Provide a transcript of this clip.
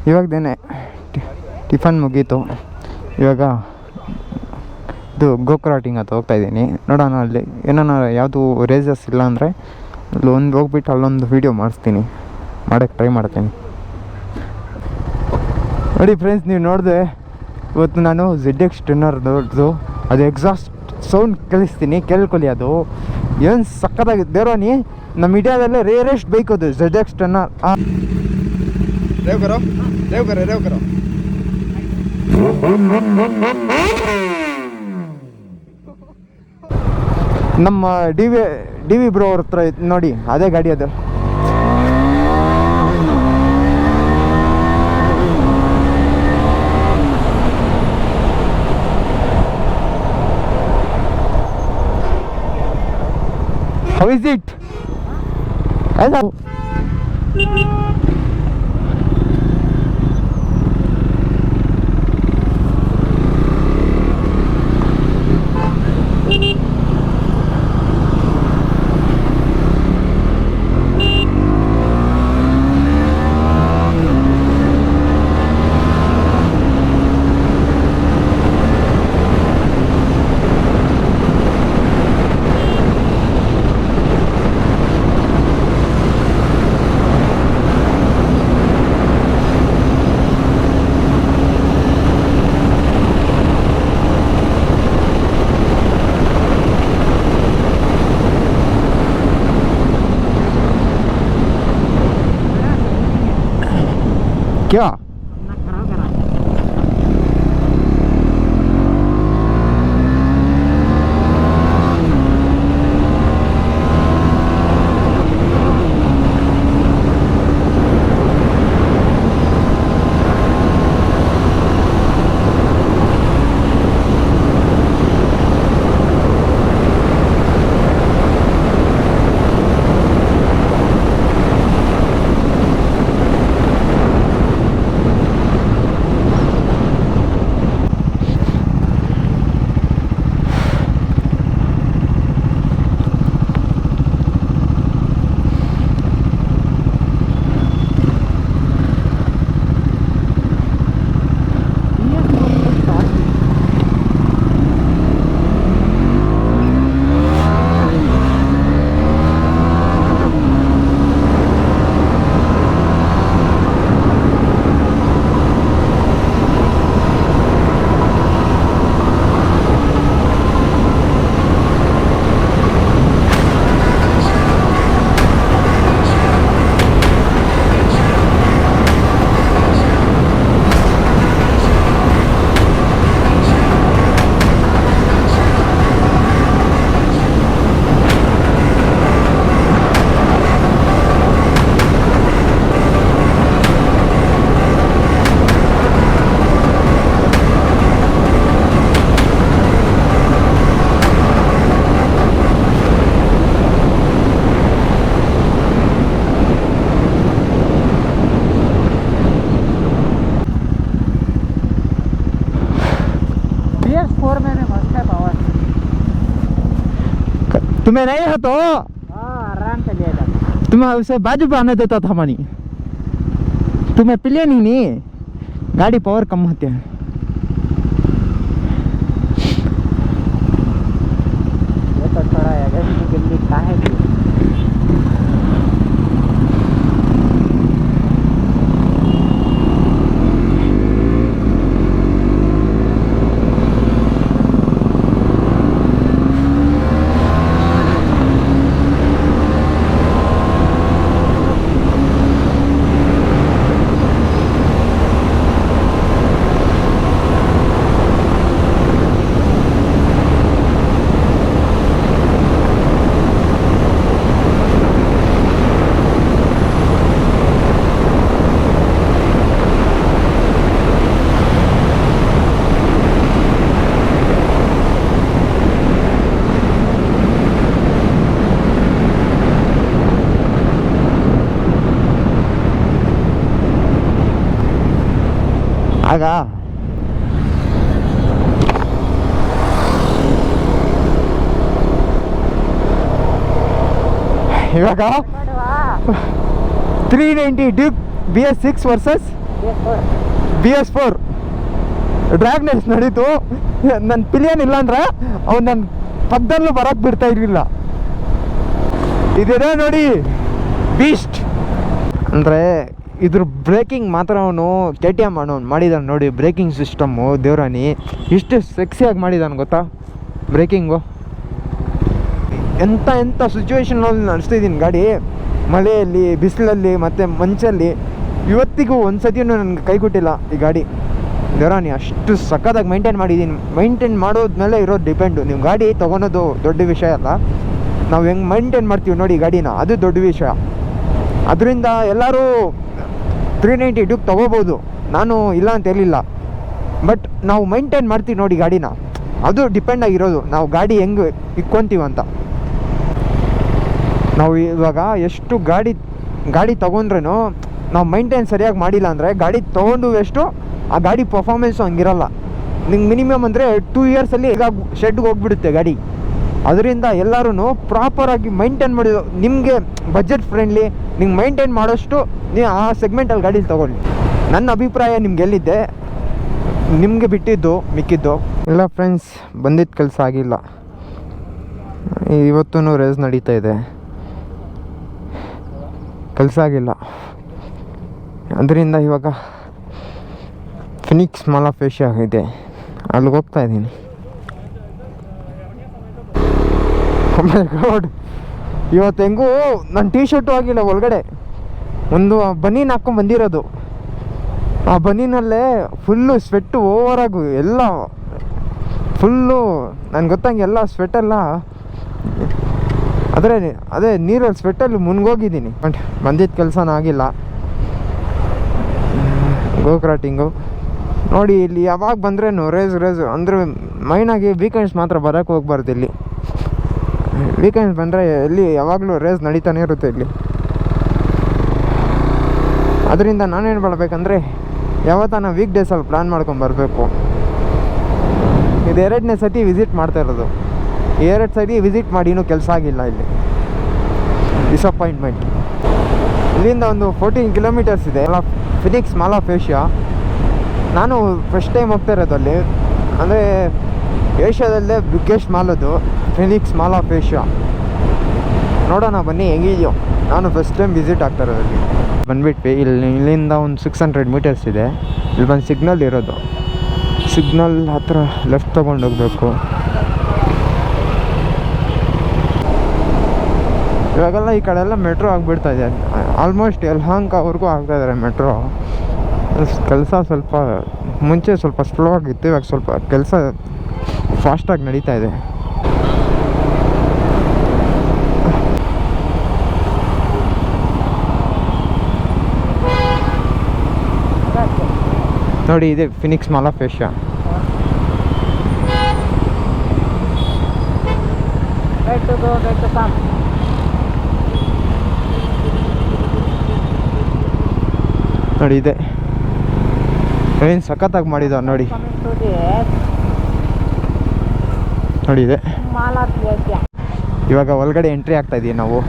ಇವಾಗದೇನೆ tiffin ಮುಗೀತು. ಇವಾಗ ಇದು ಗೋಕ್ರಾಟಿಂಗ್ ಅಂತ ಹೋಗ್ತಾಯಿದ್ದೀನಿ. ನೋಡೋಣ ಅಲ್ಲಿ ಏನಾರ ಯಾವುದು ರೇಸಸ್ ಇಲ್ಲ ಅಂದರೆ ಅಲ್ಲಿ ಹೋಗ್ಬಿಟ್ಟು ಅಲ್ಲೊಂದು ವೀಡಿಯೋ ಮಾಡೋಕ್ಕೆ ಟ್ರೈ ಮಾಡ್ತೀನಿ. ನೋಡಿ ಫ್ರೆಂಡ್ಸ್, ನೀವು ನೋಡಿದೆ ಇವತ್ತು ನಾನು ZX10 ಅದು ಎಕ್ಸಾಸ್ಟ್ ಸೌಂಡ್ ಕಲಿಸ್ತೀನಿ, ಕೇಳ್ಕೊಳ್ಳಿ. ಅದು ಏನು ಸಕ್ಕತ್ತಾಗಿದೆ. ದೇವ್ರಾನಿ ನಮ್ಮ ಇಂಡಿಯಾದಲ್ಲೇ ರೇರೆಸ್ಟ್ ಬೈಕ್ ಅದು ZX10. ರೇವ್ ಕರೋ ನಮ್ಮ ಡಿ ವಿ ಬ್ರೋ ಅವ್ರ ಹತ್ರ ನೋಡಿ, ಅದೇ ಗಾಡಿ ಅದು. How is it? Hello. क्या तुम्हें नहीं है तो आराम से ले जाता। तुम्हें उसे बाजू पे आने देता था मनी, तुम्हें प्लेन ही नहीं, गाड़ी पावर कम होते हैं। ये तो थोड़ा है गंदी का है। ಇವಾಗ ಇವಾಗ 390 ಡ್ಯೂಕ್ BS6 ವರ್ಸಸ್ BS4 ಡ್ರ್ಯಾಗ್ನೆಸ್ ನಡೀತು. ನನ್ನ ಪಿಲಿಯನ್ ಇಲ್ಲ ಅಂದ್ರೆ ಅವ್ನು ನನ್ನ ಪಕ್ಕದಲ್ಲೂ ಬರೋಕ್ಕೆ ಬಿಡ್ತಾ ಇರಲಿಲ್ಲ. ಇದೇನೋ ನೋಡಿ ಬೀಸ್ಟ್ ಅಂದರೆ ಇದ್ರ ಬ್ರೇಕಿಂಗ್ ಮಾತ್ರ ಅವನು KTM ಅವನು ಮಾಡಿದಾನೆ ನೋಡಿ. ಬ್ರೇಕಿಂಗ್ ಸಿಸ್ಟಮ್ಮು ದೇವರಾಣಿ ಇಷ್ಟು ಸೆಕ್ಸಿಯಾಗಿ ಮಾಡಿದಾನೆ ಗೊತ್ತಾ ಬ್ರೇಕಿಂಗು. ಎಂಥ ಸಿಚುವೇಶನಲ್ಲಿ ನಡೆಸ್ತಿದ್ದೀನಿ ಗಾಡಿ, ಮಳೆಯಲ್ಲಿ, ಬಿಸಿಲಲ್ಲಿ ಮತ್ತು ಮಂಚಲ್ಲಿ. ಇವತ್ತಿಗೂ ಒಂದು ಸತಿಯೂ ನನಗೆ ಕೈ ಕೊಟ್ಟಿಲ್ಲ ಈ ಗಾಡಿ ದೇವರಾಣಿ. ಅಷ್ಟು ಸಖತ್ತಾಗಿ ಮೈಂಟೈನ್ ಮಾಡಿದ್ದೀನಿ. ಮೈಂಟೈನ್ ಮಾಡೋದ್ಮೇಲೆ ಇರೋದು ಡಿಪೆಂಡು. ನೀವು ಗಾಡಿ ತೊಗೊಳೋದು ದೊಡ್ಡ ವಿಷಯ ಅಲ್ಲ, ನಾವು ಹೆಂಗೆ ಮೈಂಟೈನ್ ಮಾಡ್ತೀವಿ ನೋಡಿ ಗಾಡಿನ, ಅದು ದೊಡ್ಡ ವಿಷಯ. ಅದರಿಂದ ಎಲ್ಲರೂ 390 ಡ್ಯೂಕ್ ತೊಗೋಬೋದು, ನಾನು ಇಲ್ಲ ಅಂತ ಹೇಳಿಲ್ಲ. ಬಟ್ ನಾವು ಮೈಂಟೈನ್ ಮಾಡ್ತೀವಿ ನೋಡಿ ಗಾಡಿನ, ಅದು ಡಿಪೆಂಡ್ ಆಗಿರೋದು ನಾವು ಗಾಡಿ ಹೆಂಗೆ ಇಕ್ಕೊತೀವಿ ಅಂತ. ನಾವು ಇವಾಗ ಎಷ್ಟು ಗಾಡಿ ತೊಗೊಂಡ್ರೂ ನಾವು ಮೈಂಟೈನ್ ಸರಿಯಾಗಿ ಮಾಡಿಲ್ಲ ಅಂದರೆ ಗಾಡಿ ತೊಗೊಂಡು ಎಷ್ಟು ಆ ಗಾಡಿ ಪರ್ಫಾರ್ಮೆನ್ಸು ಹಂಗಿರಲ್ಲ. ನಿಂಗೆ ಮಿನಿಮಮ್ ಅಂದರೆ 2 ಇಯರ್ಸಲ್ಲಿ ಈಗ ಶೆಡ್ಗೆ ಹೋಗ್ಬಿಡುತ್ತೆ ಗಾಡಿ. ಅದರಿಂದ ಎಲ್ಲರೂ ಪ್ರಾಪರಾಗಿ ಮೈಂಟೈನ್ ಮಾಡಿದ್ದು ನಿಮಗೆ ಬಜೆಟ್ ಫ್ರೆಂಡ್ಲಿ, ನಿಂಗೆ ಮೈಂಟೈನ್ ಮಾಡೋಷ್ಟು ನೀವು ಆ ಸೆಗ್ಮೆಂಟಲ್ಲಿ ಗಾಡೀಲಿ ತೊಗೊಳ್ಳಿ. ನನ್ನ ಅಭಿಪ್ರಾಯ ನಿಮ್ಗೆ ಎಲ್ಲಿದ್ದೆ, ನಿಮಗೆ ಬಿಟ್ಟಿದ್ದು ಮಿಕ್ಕಿದ್ದು ಇಲ್ಲ. ಫ್ರೆಂಡ್ಸ್, ಬಂದಿದ್ದ ಕೆಲಸ ಆಗಿಲ್ಲ. ಇವತ್ತೂ ರೇಸ್ ನಡೀತಾ ಇದೆ, ಕೆಲಸ ಆಗಿಲ್ಲ. ಅದರಿಂದ ಇವಾಗ ಫಿನಿಕ್ಸ್ ಮಾಲ್ ಆಫ್ ಏಷ್ಯಾ ಇದೆ, ಅಲ್ಲಿಗೆ ಹೋಗ್ತಾ ಇದ್ದೀನಿ. ಗಾಡ್, ಇವತ್ತು ಹೆಂಗೂ ನನ್ನ ಟೀ ಶರ್ಟು ಆಗಿಲ್ಲ ಒಳಗಡೆ. ಒಂದು ಬನೀನ್ ಹಾಕ್ಕೊಂಡು ಬಂದಿರೋದು, ಆ ಬನೀನಲ್ಲೇ ಫುಲ್ಲು ಸ್ವೆಟ್ಟು ಓವರಾಗು ಎಲ್ಲ ಫುಲ್ಲು ನನಗೆ ಗೊತ್ತಂಗೆ ಎಲ್ಲ ಸ್ವೆಟ್ಟೆಲ್ಲ ಅದೇ ನೀರಲ್ಲಿ ಸ್ವೆಟ್ಟಲ್ಲಿ ಮುನ್ಗೋಗಿದ್ದೀನಿ. ಬಟ್ ಬಂದಿದ್ದ ಕೆಲಸನ ಆಗಿಲ್ಲ. ಗೋಕ್ರಾಟಿಂಗು ನೋಡಿ, ಇಲ್ಲಿ ಯಾವಾಗ ಬಂದ್ರೇನು ರೇಸು ಅಂದರೆ ಮೈನಾಗಿ ವೀಕೆಂಡ್ಸ್ ಮಾತ್ರ ಬರೋಕ್ಕೆ ಹೋಗ್ಬಾರ್ದು. ಇಲ್ಲಿ ವೀಕೆಂಡ್ಸ್ ಬಂದರೆ ಎಲ್ಲಿ ಯಾವಾಗಲೂ ರೇಸ್ ನಡೀತಾನೆ ಇರುತ್ತೆ ಇಲ್ಲಿ. ಅದರಿಂದ ನಾನೇನು ಮಾಡಬೇಕಂದ್ರೆ ಯಾವತ್ತಾನ ವೀಕ್ ಡೇಸಲ್ಲಿ ಪ್ಲ್ಯಾನ್ ಮಾಡ್ಕೊಂಬರ್ಬೇಕು. ಇದು 2ನೇ ಸತಿ ವಿಸಿಟ್ ಮಾಡ್ತಾ ಇರೋದು. 2 ಸತಿ ವಿಸಿಟ್ ಮಾಡಿ ಇನ್ನೂ ಕೆಲಸ ಆಗಿಲ್ಲ ಇಲ್ಲಿ. ಡಿಸಪಾಯಿಂಟ್ಮೆಂಟ್. ಇಲ್ಲಿಂದ ಒಂದು 14 ಕಿಲೋಮೀಟರ್ಸ್ ಇದೆ ಫಿನಿಕ್ಸ್ ಮಾಲ್ ಆಫ್ ಏಷ್ಯಾ. ನಾನು ಫಸ್ಟ್ ಟೈಮ್ ಹೋಗ್ತಾ ಇರೋದು ಅಲ್ಲಿ. ಅಂದರೆ ಏಷ್ಯಾದಲ್ಲೇ ಬಿಗ್ಗೆಸ್ಟ್ ಮಾಲ್ ಅದು ಫಿನಿಕ್ಸ್ ಮಾಲ್ ಆಫ್ ಏಷ್ಯಾ. ನೋಡೋಣ ಬನ್ನಿ ಹೆಂಗಿದೆಯೋ. ನಾನು ಫಸ್ಟ್ ಟೈಮ್ ವಿಸಿಟ್ ಆಗ್ತಾ ಇರೋದಲ್ಲಿ. ಬಂದುಬಿಟ್ವಿ. ಇಲ್ಲಿಂದ ಒಂದು 600 ಮೀಟರ್ಸ್ ಇದೆ. ಇಲ್ಲಿ ಬಂದು ಸಿಗ್ನಲ್ ಇರೋದು. ಸಿಗ್ನಲ್ ಹತ್ರ ಲೆಫ್ಟ್ ತೊಗೊಂಡು ಹೋಗಬೇಕು. ಇವಾಗೆಲ್ಲ ಈ ಕಡೆ ಎಲ್ಲ ಮೆಟ್ರೋ ಆಗಿಬಿಡ್ತಾ ಇದೆ. ಆಲ್ಮೋಸ್ಟ್ ಯಲಹಂಕವರೆಗೂ ಆಗ್ತಾಯಿದ್ದಾರೆ ಮೆಟ್ರೋ. ಕೆಲಸ ಸ್ವಲ್ಪ ಮುಂಚೆ ಸ್ವಲ್ಪ ಸ್ಲೋ ಆಗಿತ್ತು, ಇವಾಗ ಸ್ವಲ್ಪ ಕೆಲಸ ಫಾಸ್ಟಾಗಿ ನಡೀತಾ ಇದೆ. ನೋಡಿ, ಇದೆ ಫಿನಿಕ್ಸ್ ಮಾಲ್ ಆಫ್ ಏಷ್ಯಾ. ನೋಡಿ ಇದೆ, ಏನು ಸಖತ್ತಾಗಿ ಮಾಡಿದ ನೋಡಿ. ನೋಡಿ ಇದೆ. ಇವಾಗ ಒಳಗಡೆ ಎಂಟ್ರಿ ಆಗ್ತಾ ಇದೀವಿ ನಾವು.